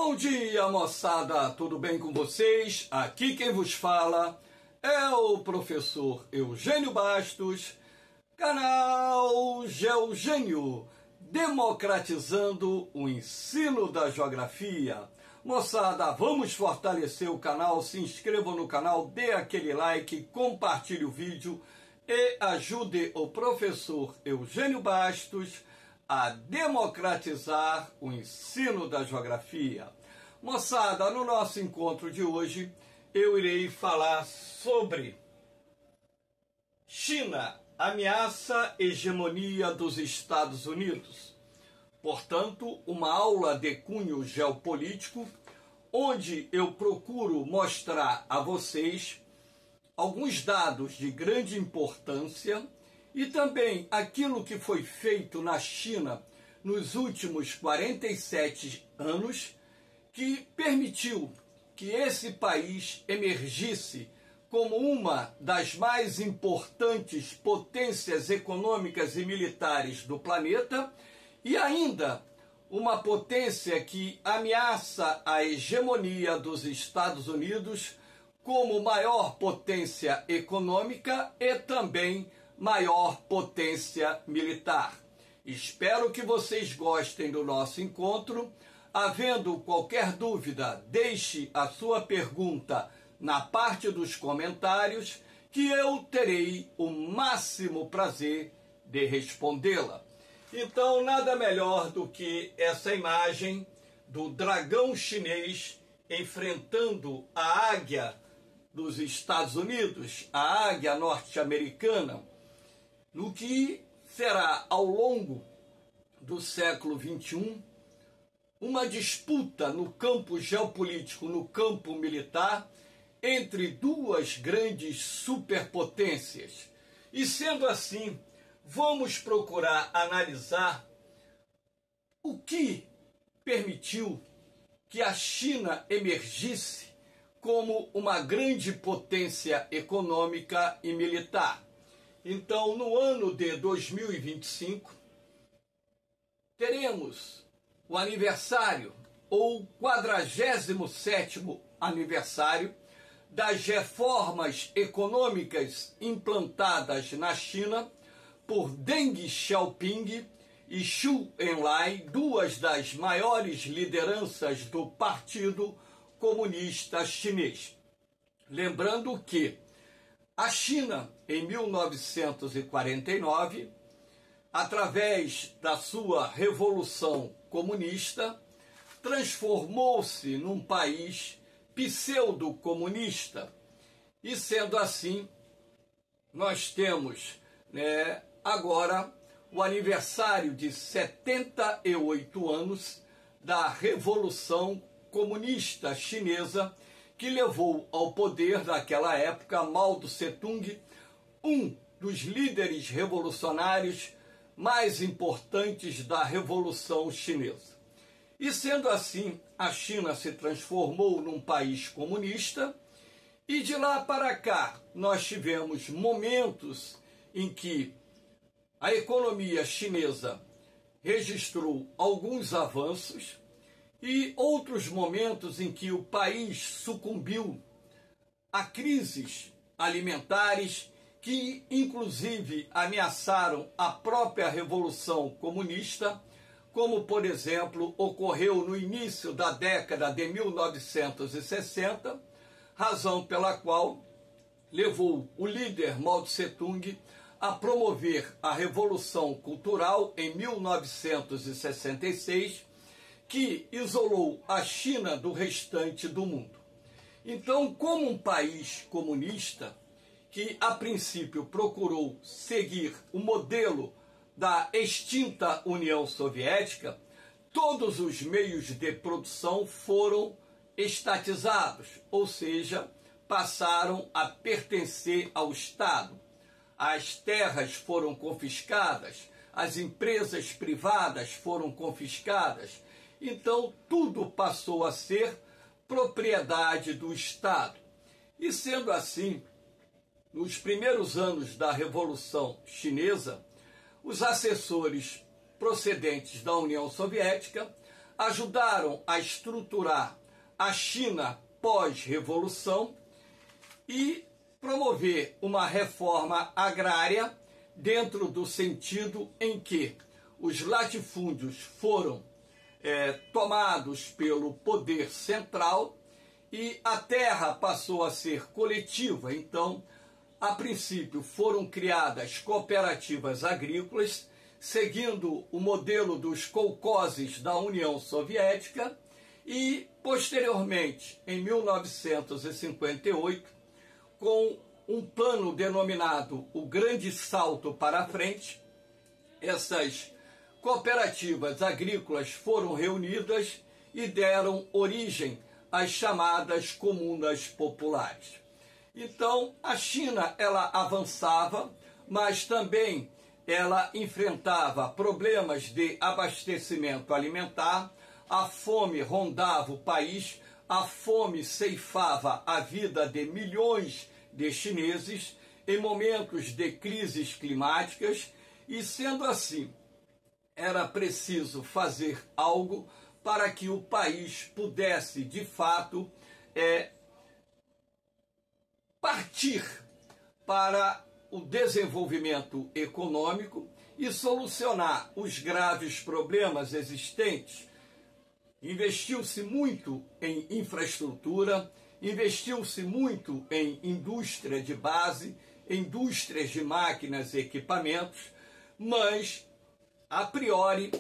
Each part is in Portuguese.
Bom dia, moçada, tudo bem com vocês? Aqui quem vos fala é o professor Eugênio Bastos, canal Geogênio, democratizando o ensino da geografia. Moçada, vamos fortalecer o canal, se inscrevam no canal, dê aquele like, compartilhe o vídeo e ajude o professor Eugênio Bastos a democratizar o ensino da geografia. Moçada, no nosso encontro de hoje, eu irei falar sobre China, ameaça hegemonia dos Estados Unidos. Portanto, uma aula de cunho geopolítico, onde eu procuro mostrar a vocês alguns dados de grande importância e também aquilo que foi feito na China nos últimos 47 anos, que permitiu que esse país emergisse como uma das mais importantes potências econômicas e militares do planeta e ainda uma potência que ameaça a hegemonia dos Estados Unidos como maior potência econômica e também maior potência militar. Espero que vocês gostem do nosso encontro. Havendo qualquer dúvida, deixe a sua pergunta na parte dos comentários, que eu terei o máximo prazer de respondê-la. Então, nada melhor do que essa imagem do dragão chinês enfrentando a águia dos Estados Unidos, a águia norte-americana, no que será, ao longo do século XXI, uma disputa no campo geopolítico, no campo militar, entre duas grandes superpotências. E sendo assim, vamos procurar analisar o que permitiu que a China emergisse como uma grande potência econômica e militar. Então, no ano de 2025, teremos o aniversário, ou 47º aniversário, das reformas econômicas implantadas na China por Deng Xiaoping e Zhou Enlai, duas das maiores lideranças do Partido Comunista Chinês. Lembrando que a China, em 1949, através da sua Revolução Comunista, transformou-se num país pseudo-comunista. E sendo assim, nós temos agora o aniversário de 78 anos da Revolução Comunista Chinesa, que levou ao poder naquela época Mao Tse-tung, um dos líderes revolucionários mais importantes da Revolução Chinesa. E sendo assim, a China se transformou num país comunista e de lá para cá nós tivemos momentos em que a economia chinesa registrou alguns avanços e outros momentos em que o país sucumbiu a crises alimentares que inclusive ameaçaram a própria Revolução Comunista, como, por exemplo, ocorreu no início da década de 1960, razão pela qual levou o líder Mao Tse-tung a promover a Revolução Cultural em 1966, que isolou a China do restante do mundo. Então, como um país comunista, que a princípio procurou seguir o modelo da extinta União Soviética, todos os meios de produção foram estatizados, ou seja, passaram a pertencer ao Estado. As terras foram confiscadas, as empresas privadas foram confiscadas, então tudo passou a ser propriedade do Estado. E sendo assim, nos primeiros anos da Revolução Chinesa, os assessores procedentes da União Soviética ajudaram a estruturar a China pós-revolução e promover uma reforma agrária dentro do sentido em que os latifúndios foram tomados pelo poder central e a terra passou a ser coletiva. Então, a princípio, foram criadas cooperativas agrícolas, seguindo o modelo dos kolkhozes da União Soviética, e, posteriormente, em 1958, com um plano denominado o Grande Salto para a Frente, essas cooperativas agrícolas foram reunidas e deram origem às chamadas comunas populares. Então, a China, ela avançava, mas também ela enfrentava problemas de abastecimento alimentar, a fome rondava o país, a fome ceifava a vida de milhões de chineses em momentos de crises climáticas, e sendo assim, era preciso fazer algo para que o país pudesse, de fato, partir para o desenvolvimento econômico e solucionar os graves problemas existentes. Investiu-se muito em infraestrutura, investiu-se muito em indústria de base, indústrias de máquinas e equipamentos, mas, a priori,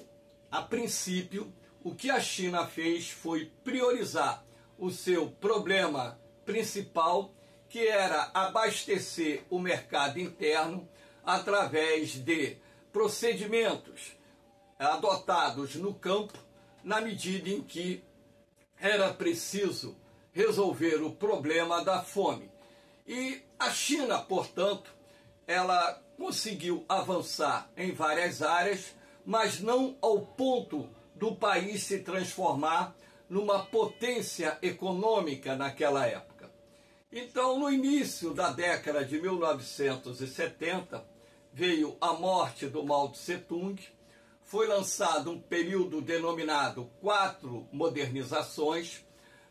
a princípio, o que a China fez foi priorizar o seu problema principal, que era abastecer o mercado interno através de procedimentos adotados no campo, na medida em que era preciso resolver o problema da fome. E a China, portanto, ela conseguiu avançar em várias áreas, mas não ao ponto do país se transformar numa potência econômica naquela época. Então, no início da década de 1970, veio a morte do Mao Tse-tung, foi lançado um período denominado 4 modernizações,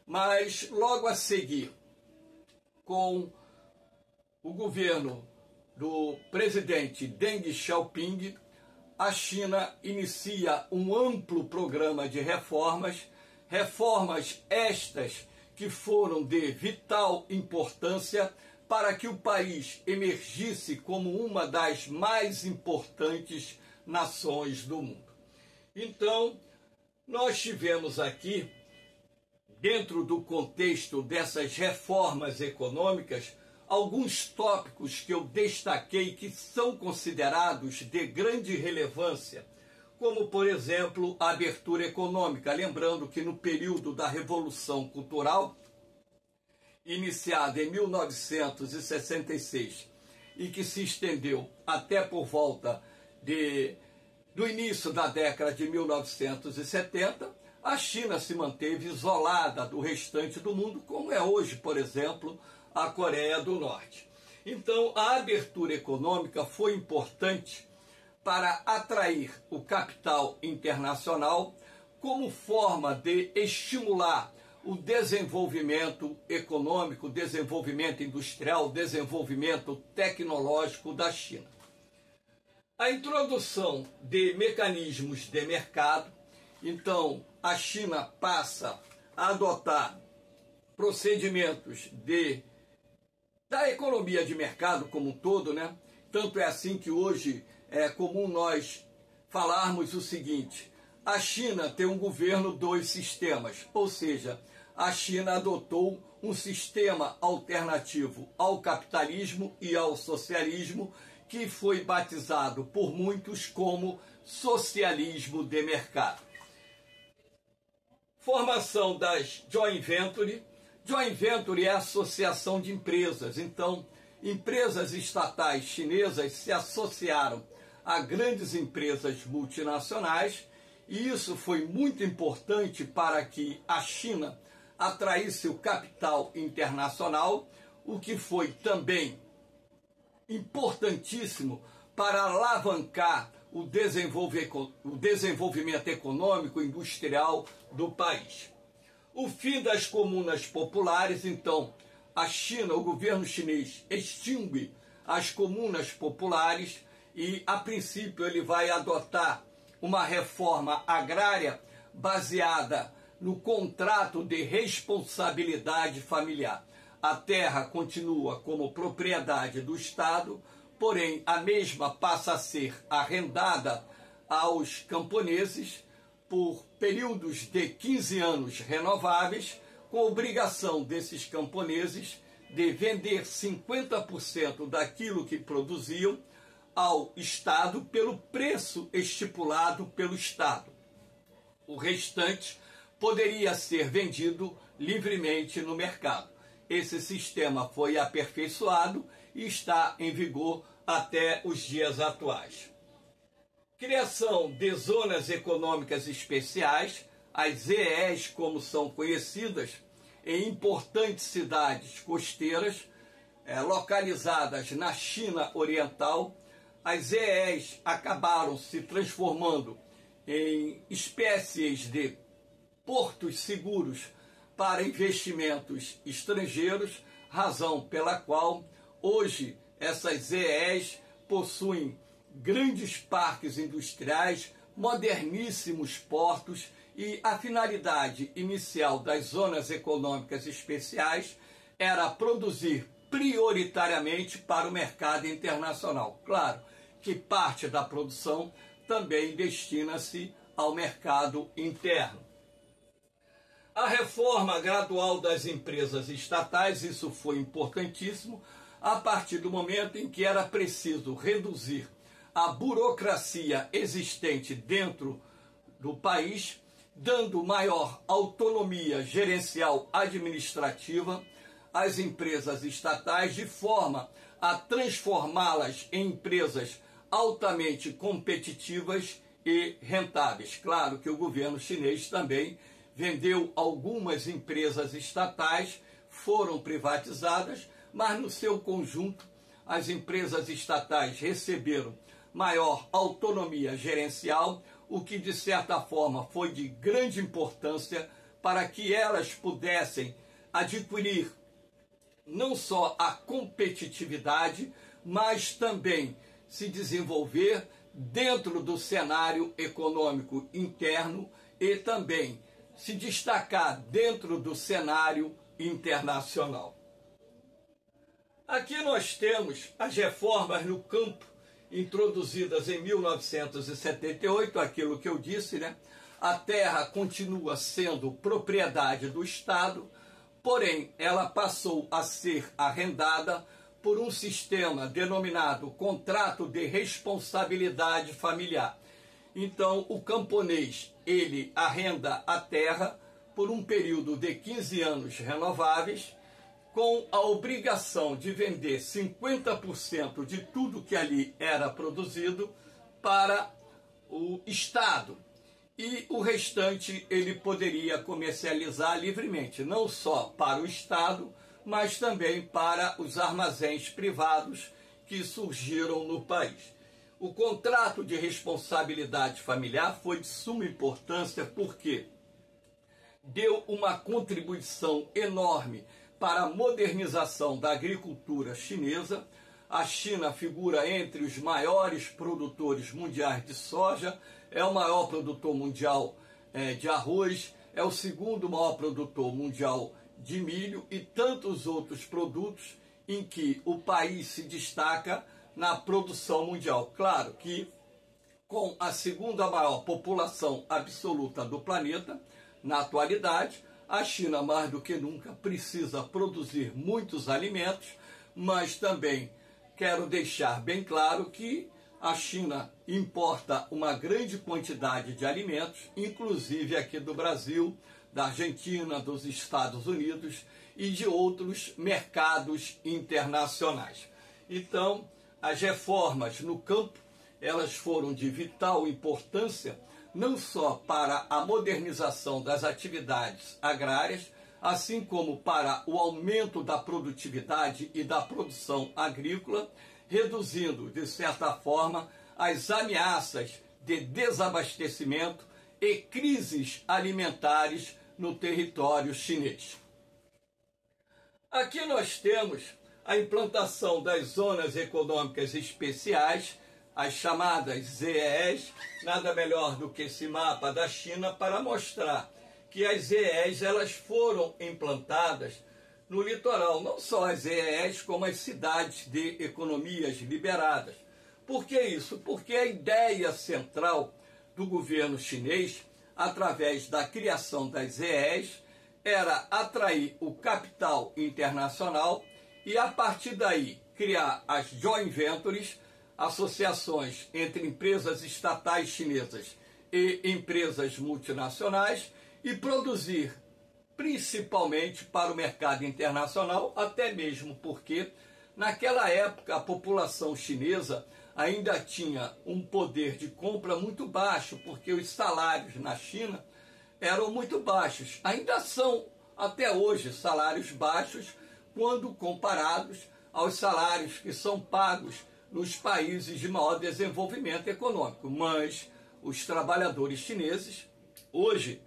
mas logo a seguir, com o governo do presidente Deng Xiaoping, a China inicia um amplo programa de reformas, reformas estas que foram de vital importância para que o país emergisse como uma das mais importantes nações do mundo. Então, nós tivemos aqui, dentro do contexto dessas reformas econômicas, alguns tópicos que eu destaquei que são considerados de grande relevância, como, por exemplo, a abertura econômica. Lembrando que no período da Revolução Cultural, iniciada em 1966 e que se estendeu até por volta do início da década de 1970, a China se manteve isolada do restante do mundo, como é hoje, por exemplo, a Coreia do Norte. Então, a abertura econômica foi importante para atrair o capital internacional como forma de estimular o desenvolvimento econômico, o desenvolvimento industrial, o desenvolvimento tecnológico da China. A introdução de mecanismos de mercado, então a China passa a adotar procedimentos da economia de mercado como um todo, né? Tanto é assim que hoje é comum nós falarmos o seguinte: a China tem um governo dos sistemas, ou seja, a China adotou um sistema alternativo ao capitalismo e ao socialismo, que foi batizado por muitos como socialismo de mercado. Formação das joint venture. Joint venture é a associação de empresas. Então, empresas estatais chinesas se associaram a grandes empresas multinacionais, e isso foi muito importante para que a China atraísse o capital internacional, o que foi também importantíssimo para alavancar o desenvolvimento econômico e industrial do país. O fim das comunas populares, então, a China, o governo chinês, extingue as comunas populares e, a princípio, ele vai adotar uma reforma agrária baseada no contrato de responsabilidade familiar. A terra continua como propriedade do Estado, porém a mesma passa a ser arrendada aos camponeses por períodos de 15 anos renováveis, com a obrigação desses camponeses de vender 50% daquilo que produziam ao Estado pelo preço estipulado pelo Estado. O restante poderia ser vendido livremente no mercado. Esse sistema foi aperfeiçoado e está em vigor até os dias atuais. Criação de zonas econômicas especiais, as ZEEs, como são conhecidas, em importantes cidades costeiras, localizadas na China Oriental. As ZEEs acabaram se transformando em espécies de portos seguros para investimentos estrangeiros, razão pela qual hoje essas ZEEs possuem grandes parques industriais, moderníssimos portos, e a finalidade inicial das zonas econômicas especiais era produzir prioritariamente para o mercado internacional. Claro que parte da produção também destina-se ao mercado interno. A reforma gradual das empresas estatais, isso foi importantíssimo, a partir do momento em que era preciso reduzir a burocracia existente dentro do país, dando maior autonomia gerencial administrativa às empresas estatais, de forma a transformá-las em empresas altamente competitivas e rentáveis. Claro que o governo chinês também vendeu algumas empresas estatais, foram privatizadas, mas no seu conjunto as empresas estatais receberam maior autonomia gerencial, o que de certa forma foi de grande importância para que elas pudessem adquirir não só a competitividade, mas também se desenvolver dentro do cenário econômico interno e também se destacar dentro do cenário internacional. Aqui nós temos as reformas no campo introduzidas em 1978, aquilo que eu disse, né? A terra continua sendo propriedade do Estado, porém ela passou a ser arrendada por um sistema denominado contrato de responsabilidade familiar. Então, o camponês, ele arrenda a terra por um período de 15 anos renováveis, com a obrigação de vender 50% de tudo que ali era produzido para o Estado. E o restante ele poderia comercializar livremente, não só para o Estado, mas também para os armazéns privados que surgiram no país. O contrato de responsabilidade familiar foi de suma importância porque deu uma contribuição enorme para a modernização da agricultura chinesa. A China figura entre os maiores produtores mundiais de soja, é o maior produtor mundial de arroz, é o segundo maior produtor mundial de milho e tantos outros produtos em que o país se destaca na produção mundial. Claro que com a segunda maior população absoluta do planeta, na atualidade, a China, mais do que nunca, precisa produzir muitos alimentos, mas também quero deixar bem claro que a China importa uma grande quantidade de alimentos, inclusive aqui do Brasil, da Argentina, dos Estados Unidos e de outros mercados internacionais. Então, as reformas no campo, elas foram de vital importância, não só para a modernização das atividades agrárias, assim como para o aumento da produtividade e da produção agrícola, reduzindo, de certa forma, as ameaças de desabastecimento e crises alimentares no território chinês. Aqui nós temos a implantação das zonas econômicas especiais, as chamadas ZEEs, nada melhor do que esse mapa da China para mostrar que as ZEEs elas foram implantadas no litoral, não só as ZEEs como as cidades de economias liberadas. Por que isso? Porque a ideia central do governo chinês, através da criação das ZEEs, era atrair o capital internacional e, a partir daí, criar as joint ventures, associações entre empresas estatais chinesas e empresas multinacionais, e produzir principalmente para o mercado internacional, até mesmo porque naquela época a população chinesa ainda tinha um poder de compra muito baixo, porque os salários na China eram muito baixos. Ainda são, até hoje, salários baixos quando comparados aos salários que são pagos nos países de maior desenvolvimento econômico. Mas os trabalhadores chineses, hoje,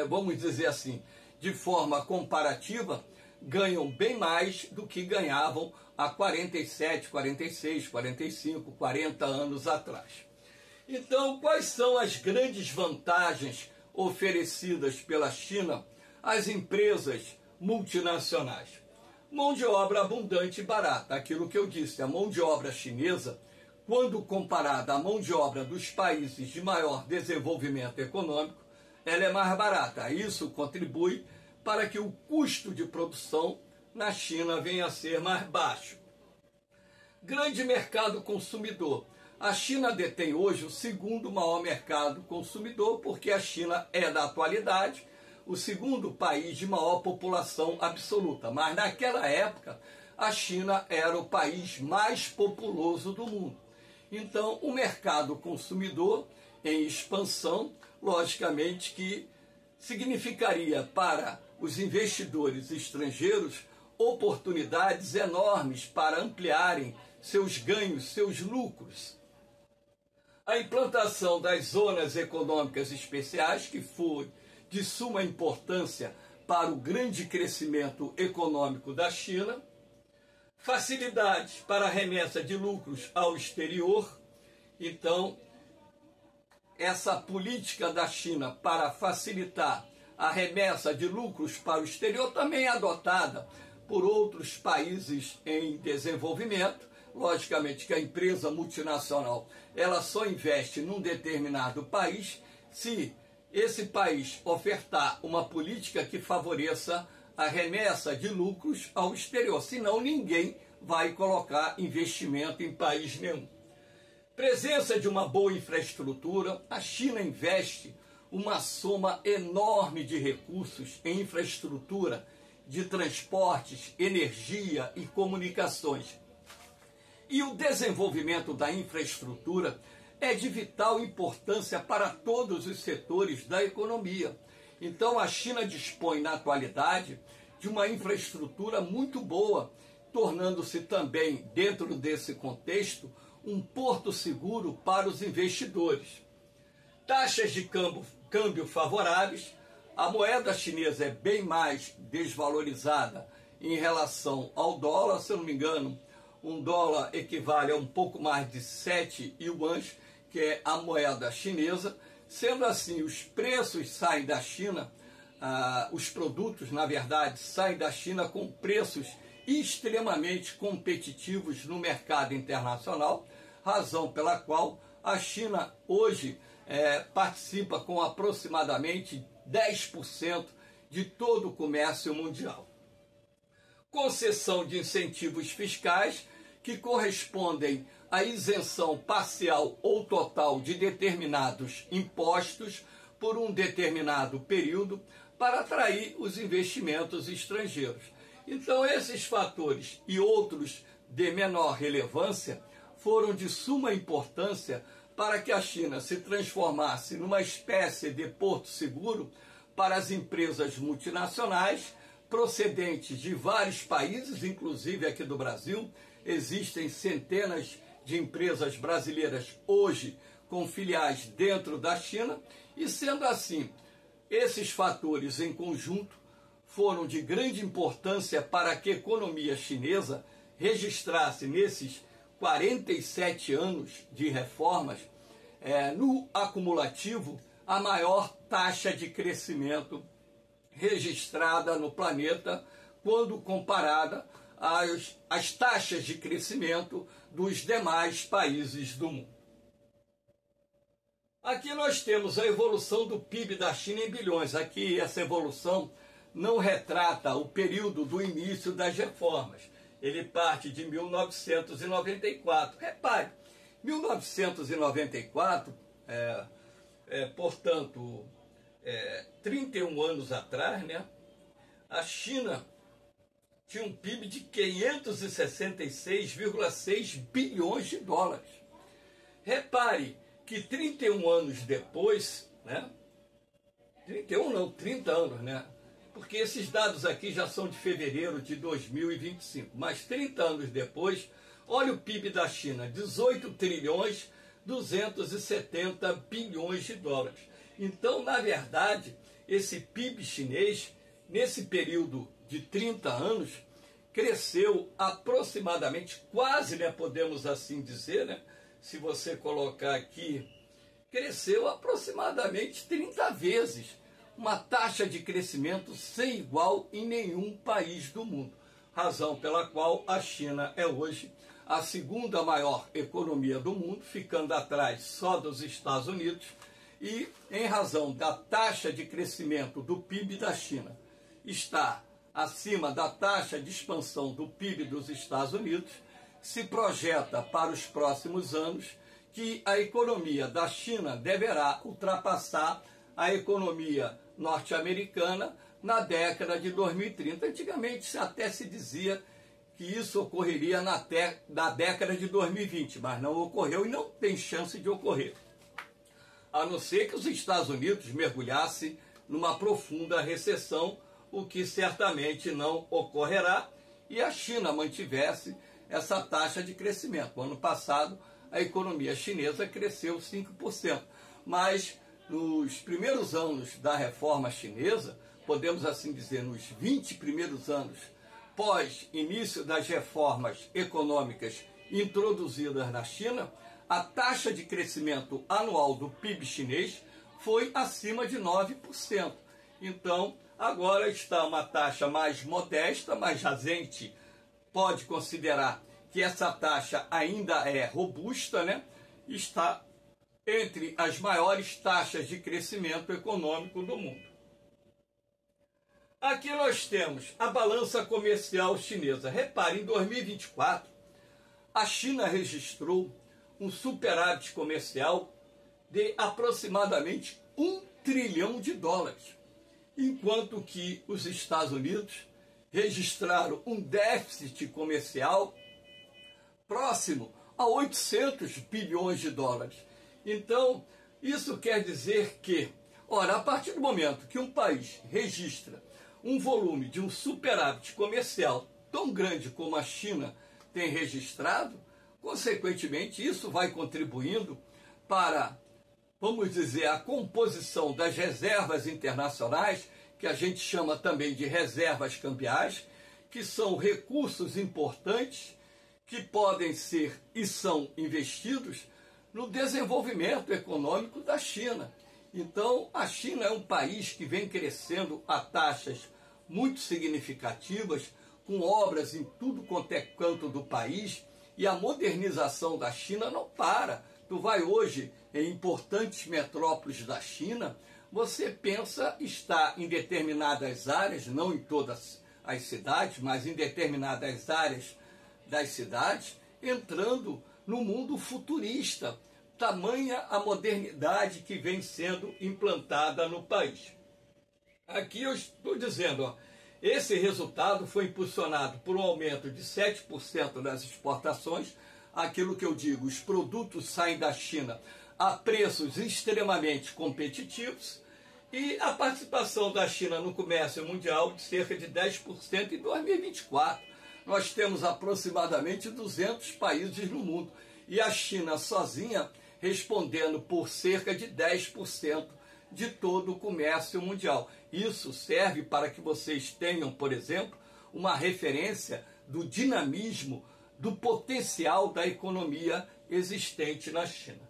vamos dizer assim, de forma comparativa, ganham bem mais do que ganhavam há 47, 46, 45, 40 anos atrás. Então, quais são as grandes vantagens oferecidas pela China às empresas multinacionais? Mão de obra abundante e barata. Aquilo que eu disse, a mão de obra chinesa, quando comparada à mão de obra dos países de maior desenvolvimento econômico, ela é mais barata. Isso contribui para que o custo de produção na China venha a ser mais baixo. Grande mercado consumidor. A China detém hoje o segundo maior mercado consumidor, porque a China é, da atualidade, o segundo país de maior população absoluta. Mas naquela época, a China era o país mais populoso do mundo. Então, o mercado consumidor em expansão, logicamente que significaria para os investidores estrangeiros oportunidades enormes para ampliarem seus ganhos, seus lucros. A implantação das zonas econômicas especiais, que foi de suma importância para o grande crescimento econômico da China, facilidades para a remessa de lucros ao exterior. Então, essa política da China para facilitar a remessa de lucros para o exterior também é adotada por outros países em desenvolvimento. Logicamente que a empresa multinacional ela só investe num determinado país se esse país ofertar uma política que favoreça a remessa de lucros ao exterior. Senão ninguém vai colocar investimento em país nenhum. Presença de uma boa infraestrutura. A China investe uma soma enorme de recursos em infraestrutura de transportes, energia e comunicações. E o desenvolvimento da infraestrutura é de vital importância para todos os setores da economia. Então a China dispõe na atualidade de uma infraestrutura muito boa, tornando-se também, dentro desse contexto, um porto seguro para os investidores. Taxas de câmbio favoráveis. A moeda chinesa é bem mais desvalorizada em relação ao dólar. Se eu não me engano, um dólar equivale a um pouco mais de 7 yuans, que é a moeda chinesa. Sendo assim, os preços saem da China, os produtos, na verdade, saem da China com preços extremamente competitivos no mercado internacional, razão pela qual a China hoje participa com aproximadamente 10% de todo o comércio mundial. Concessão de incentivos fiscais que correspondem à isenção parcial ou total de determinados impostos por um determinado período para atrair os investimentos estrangeiros. Então, esses fatores e outros de menor relevância foram de suma importância para que a China se transformasse numa espécie de porto seguro para as empresas multinacionais procedentes de vários países, inclusive aqui do Brasil. Existem centenas de empresas brasileiras hoje com filiais dentro da China, e sendo assim, esses fatores em conjunto foram de grande importância para que a economia chinesa registrasse nesses 47 anos de reformas, no acumulativo, a maior taxa de crescimento registrada no planeta quando comparada às taxas de crescimento dos demais países do mundo. Aqui nós temos a evolução do PIB da China em bilhões. Aqui essa evolução não retrata o período do início das reformas. Ele parte de 1994. Repare, 1994, portanto, 31 anos atrás, né, a China tinha um PIB de 566,6 bilhões de dólares. Repare que 31 anos depois, né, 30 anos, né, porque esses dados aqui já são de fevereiro de 2025, mas 30 anos depois, olha o PIB da China, 18 trilhões 270 bilhões de dólares. Então, na verdade, esse PIB chinês, nesse período de 30 anos, cresceu aproximadamente, quase, né, podemos assim dizer, né, se você colocar aqui, cresceu aproximadamente 30 vezes, uma taxa de crescimento sem igual em nenhum país do mundo, razão pela qual a China é hoje a segunda maior economia do mundo, ficando atrás só dos Estados Unidos, e em razão da taxa de crescimento do PIB da China está acima da taxa de expansão do PIB dos Estados Unidos, se projeta para os próximos anos que a economia da China deverá ultrapassar a economia norte-americana na década de 2030. Antigamente até se dizia que isso ocorreria na década de 2020, mas não ocorreu e não tem chance de ocorrer, a não ser que os Estados Unidos mergulhassem numa profunda recessão, o que certamente não ocorrerá, e a China mantivesse essa taxa de crescimento. No ano passado, a economia chinesa cresceu 5%, mas nos primeiros anos da reforma chinesa, podemos assim dizer, nos 20 primeiros anos pós início das reformas econômicas introduzidas na China, a taxa de crescimento anual do PIB chinês foi acima de 9%. Então, agora está uma taxa mais modesta, mas a gente pode considerar que essa taxa ainda é robusta, né? Está entre as maiores taxas de crescimento econômico do mundo. Aqui nós temos a balança comercial chinesa. Repare, em 2024, a China registrou um superávit comercial de aproximadamente 1 trilhão de dólares, enquanto que os Estados Unidos registraram um déficit comercial próximo a 800 bilhões de dólares. Então, isso quer dizer que, ora, a partir do momento que um país registra um volume de um superávit comercial tão grande como a China tem registrado, consequentemente, isso vai contribuindo para, vamos dizer, a composição das reservas internacionais, que a gente chama também de reservas cambiais, que são recursos importantes que podem ser e são investidos no desenvolvimento econômico da China. Então, a China é um país que vem crescendo a taxas muito significativas, com obras em tudo quanto é canto do país, e a modernização da China não para. Tu vai hoje em importantes metrópoles da China, você pensa estar em determinadas áreas, não em todas as cidades, mas em determinadas áreas das cidades, entrando no mundo futurista, tamanha a modernidade que vem sendo implantada no país. Aqui eu estou dizendo, ó, esse resultado foi impulsionado por um aumento de 7% das exportações, aquilo que eu digo, os produtos saem da China a preços extremamente competitivos, e a participação da China no comércio mundial de cerca de 10% em 2024. Nós temos aproximadamente 200 países no mundo, e a China sozinha respondendo por cerca de 10% de todo o comércio mundial. Isso serve para que vocês tenham, por exemplo, uma referência do dinamismo, do potencial da economia existente na China.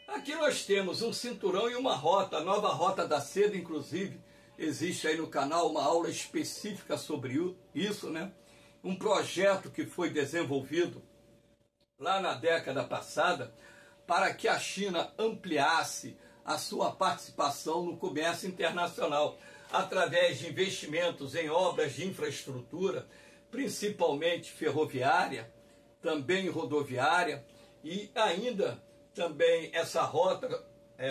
Aqui nós temos um cinturão e uma rota, a nova Rota da Seda, inclusive, existe aí no canal uma aula específica sobre isso, né? Um projeto que foi desenvolvido lá na década passada para que a China ampliasse a sua participação no comércio internacional através de investimentos em obras de infraestrutura, principalmente ferroviária, também rodoviária, e ainda também essa rota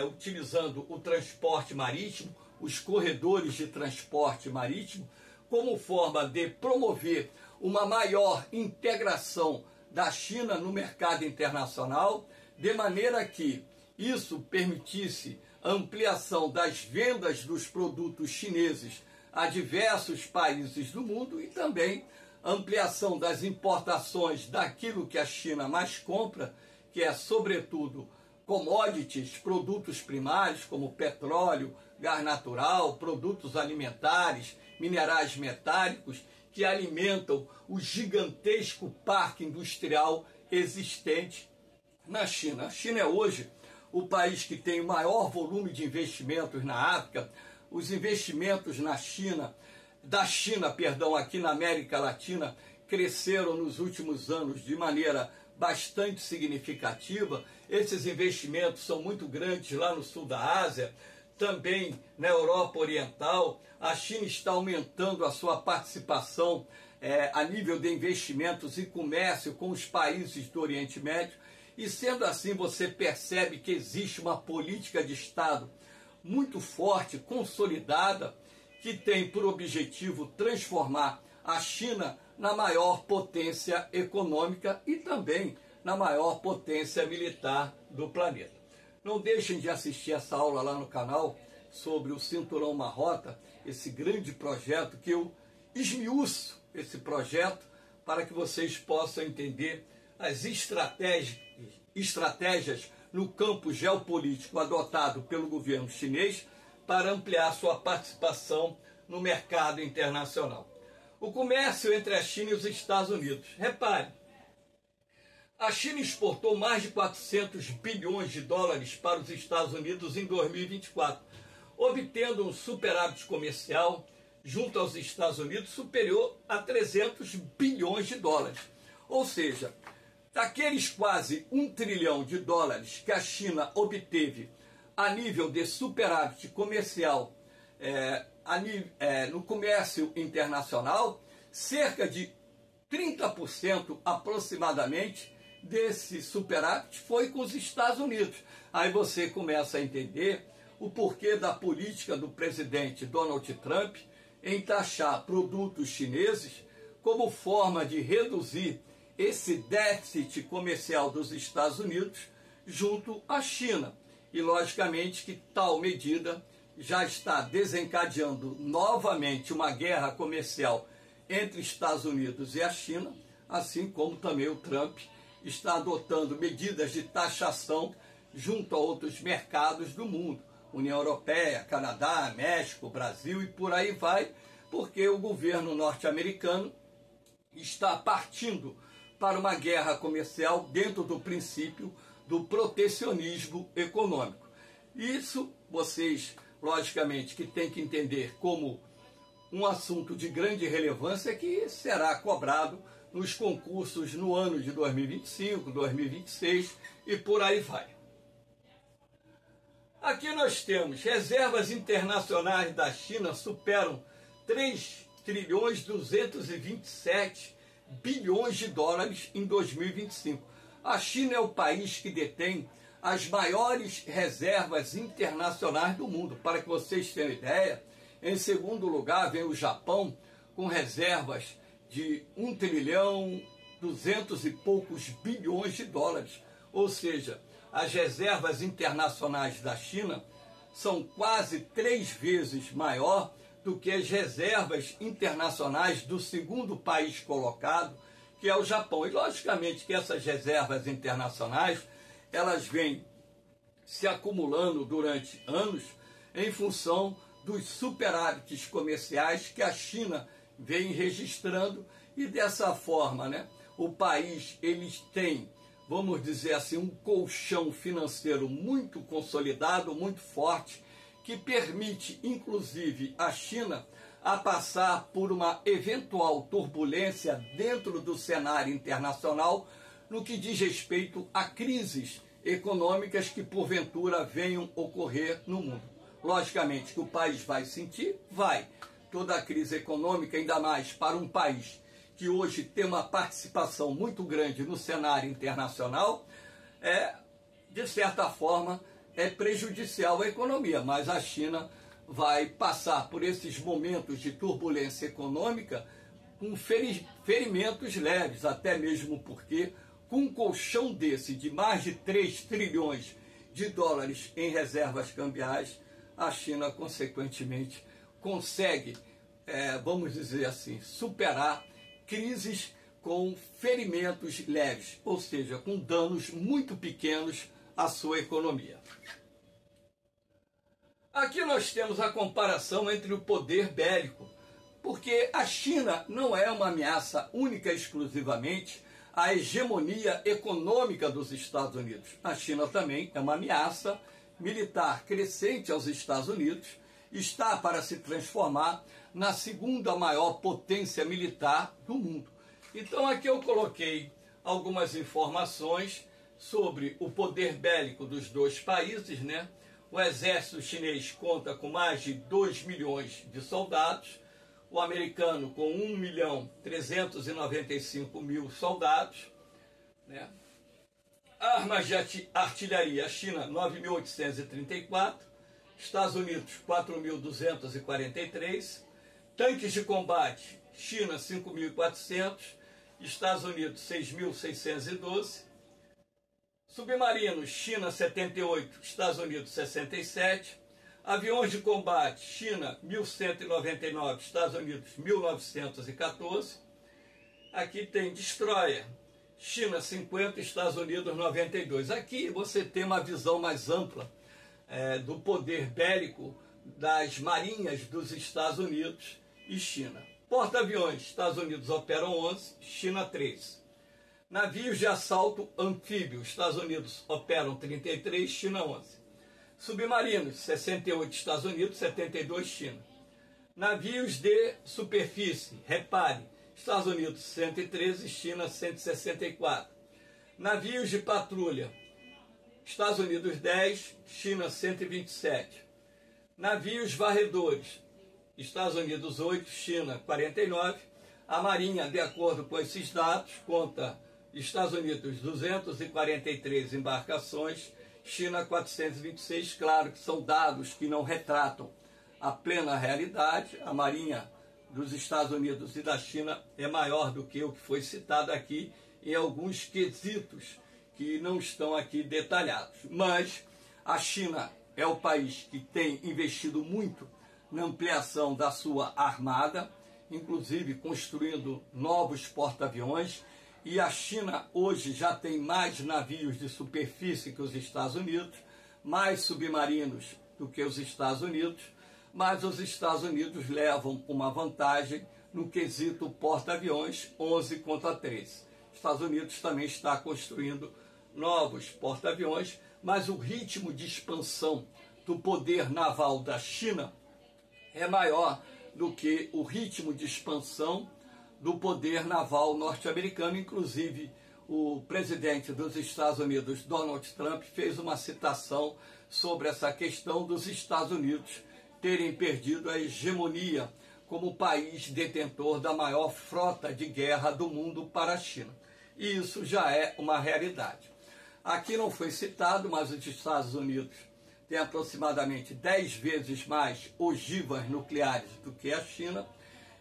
utilizando o transporte marítimo, os corredores de transporte marítimo, como forma de promover uma maior integração da China no mercado internacional, de maneira que isso permitisse a ampliação das vendas dos produtos chineses a diversos países do mundo e também ampliação das importações daquilo que a China mais compra, que é sobretudo commodities, produtos primários como petróleo, gás natural, produtos alimentares, minerais metálicos, que alimentam o gigantesco parque industrial existente na China. A China é hoje o país que tem o maior volume de investimentos na África. Os investimentos da China, aqui na América Latina, cresceram nos últimos anos de maneira bastante significativa. Esses investimentos são muito grandes lá no sul da Ásia, também na Europa Oriental. A China está aumentando a sua participação a nível de investimentos e comércio com os países do Oriente Médio. E sendo assim, você percebe que existe uma política de Estado muito forte, consolidada, que tem por objetivo transformar a China na maior potência econômica e também na maior potência militar do planeta. Não deixem de assistir essa aula lá no canal sobre o Cinturão Uma Rota, esse grande projeto que eu esmiuço esse projeto para que vocês possam entender as estratégias no campo geopolítico adotado pelo governo chinês para ampliar sua participação no mercado internacional. O comércio entre a China e os Estados Unidos. Repare, a China exportou mais de 400 bilhões de dólares para os Estados Unidos em 2024, obtendo um superávit comercial junto aos Estados Unidos superior a 300 bilhões de dólares. Ou seja, daqueles quase 1 trilhão de dólares que a China obteve a nível de superávit comercial no comércio internacional, cerca de 30% aproximadamente desse superávit foi com os Estados Unidos. Aí você começa a entender o porquê da política do presidente Donald Trump em taxar produtos chineses como forma de reduzir esse déficit comercial dos Estados Unidos junto à China. E logicamente que tal medida já está desencadeando novamente uma guerra comercial entre Estados Unidos e a China, assim como também o Trump está adotando medidas de taxação junto a outros mercados do mundo, União Europeia, Canadá, México, Brasil e por aí vai, porque o governo norte-americano está partindo para uma guerra comercial dentro do princípio do protecionismo econômico. Isso vocês, logicamente, que têm que entender como um assunto de grande relevância que será cobrado nos concursos no ano de 2025, 2026 e por aí vai. Aqui nós temos reservas internacionais da China superam 3 trilhões 227 bilhões de dólares em 2025. A China é o país que detém as maiores reservas internacionais do mundo. Para que vocês tenham ideia, em segundo lugar vem o Japão, com reservas de 1 trilhão 200 e poucos bilhões de dólares. Ou seja, as reservas internacionais da China são quase 3 vezes maior do que as reservas internacionais do segundo país colocado, que é o Japão. E logicamente que essas reservas internacionais, elas vêm se acumulando durante anos em função dos superávites comerciais que a China vem registrando, e dessa forma, né, o país eles têm, vamos dizer assim, um colchão financeiro muito consolidado, muito forte, que permite, inclusive, a China a passar por uma eventual turbulência dentro do cenário internacional no que diz respeito a crises econômicas que porventura venham ocorrer no mundo. Logicamente que o país vai sentir, vai. Toda a crise econômica, ainda mais para um país que hoje tem uma participação muito grande no cenário internacional, de certa forma, é prejudicial à economia, mas a China vai passar por esses momentos de turbulência econômica com ferimentos leves, até mesmo porque com um colchão desse de mais de 3 trilhões de dólares em reservas cambiais, a China, consequentemente, consegue, vamos dizer assim, superar crises com ferimentos leves, ou seja, com danos muito pequenos à sua economia. Aqui nós temos a comparação entre o poder bélico, porque a China não é uma ameaça única e exclusivamente à hegemonia econômica dos Estados Unidos. A China também é uma ameaça militar crescente aos Estados Unidos, está para se transformar na segunda maior potência militar do mundo. Então aqui eu coloquei algumas informações sobre o poder bélico dos dois países, né? O exército chinês conta com mais de 2 milhões de soldados, o americano com 1.395.000 soldados, né? Armas de artilharia, China 9.834, Estados Unidos 4.243, tanques de combate, China 5.400, Estados Unidos 6.612, submarinos, China 78, Estados Unidos 67, aviões de combate, China 1.199, Estados Unidos 1.914, aqui tem destroyer, China 50, Estados Unidos 92. Aqui você tem uma visão mais ampla do poder bélico das marinhas dos Estados Unidos e China. Porta-aviões, Estados Unidos operam 11, China 3. Navios de assalto anfíbio, Estados Unidos operam 33, China 11. Submarinos, 68, Estados Unidos, 72, China. Navios de superfície, repare, Estados Unidos 113, China 164. Navios de patrulha, Estados Unidos 10, China 127. Navios varredores, Estados Unidos 8, China 49. A Marinha, de acordo com esses dados, conta Estados Unidos 243 embarcações, China 426. Claro que são dados que não retratam a plena realidade. A Marinha dos Estados Unidos e da China é maior do que o que foi citado aqui em alguns quesitos que não estão aqui detalhados. Mas a China é o país que tem investido muito na ampliação da sua armada, inclusive construindo novos porta-aviões, e a China hoje já tem mais navios de superfície que os Estados Unidos, mais submarinos do que os Estados Unidos, mas os Estados Unidos levam uma vantagem no quesito porta-aviões, 11 contra 3. Os Estados Unidos também está construindo novos porta-aviões, mas o ritmo de expansão do poder naval da China é maior do que o ritmo de expansão do poder naval norte-americano. Inclusive, o presidente dos Estados Unidos, Donald Trump, fez uma citação sobre essa questão dos Estados Unidos terem perdido a hegemonia como país detentor da maior frota de guerra do mundo para a China. E isso já é uma realidade. Aqui não foi citado, mas os Estados Unidos têm aproximadamente 10 vezes mais ogivas nucleares do que a China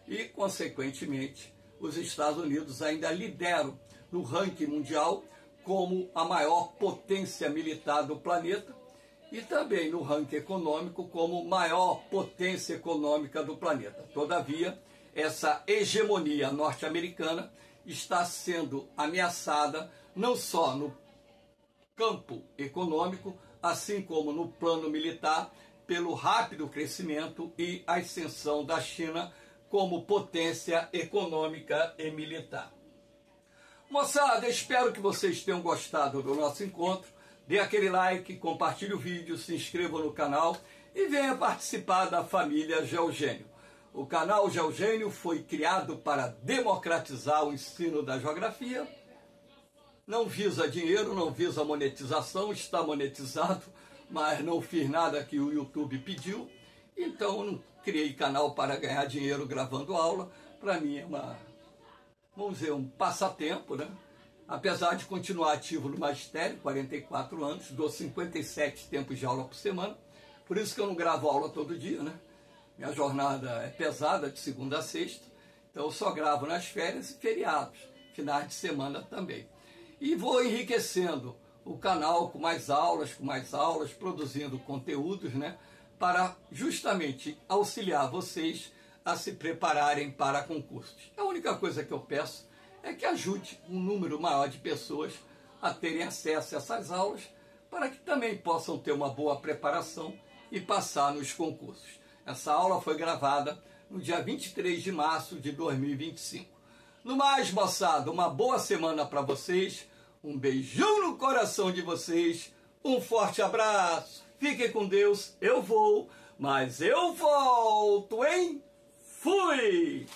e, consequentemente, os Estados Unidos ainda lideram no ranking mundial como a maior potência militar do planeta e também no ranking econômico como maior potência econômica do planeta. Todavia, essa hegemonia norte-americana está sendo ameaçada não só no campo econômico, assim como no plano militar, pelo rápido crescimento e ascensão da China como potência econômica e militar. Moçada, espero que vocês tenham gostado do nosso encontro. Dê aquele like, compartilhe o vídeo, se inscreva no canal e venha participar da família Geogênio. O canal Geogênio foi criado para democratizar o ensino da geografia. Não visa dinheiro, não visa monetização, está monetizado, mas não fiz nada que o YouTube pediu. Então eu não criei canal para ganhar dinheiro gravando aula. Para mim é vamos dizer, um passatempo, né? Apesar de continuar ativo no magistério, 44 anos, dou 57 tempos de aula por semana. Por isso que eu não gravo aula todo dia, né? Minha jornada é pesada, de segunda a sexta. Então eu só gravo nas férias e feriados, finais de semana também. E vou enriquecendo o canal com mais aulas, produzindo conteúdos, né? Para justamente auxiliar vocês a se prepararem para concursos. A única coisa que eu peço é que ajude um número maior de pessoas a terem acesso a essas aulas, para que também possam ter uma boa preparação e passar nos concursos. Essa aula foi gravada no dia 23 de março de 2025. No mais, moçada, uma boa semana para vocês, um beijão no coração de vocês, um forte abraço, fiquem com Deus, eu vou, mas eu volto, hein? Fui!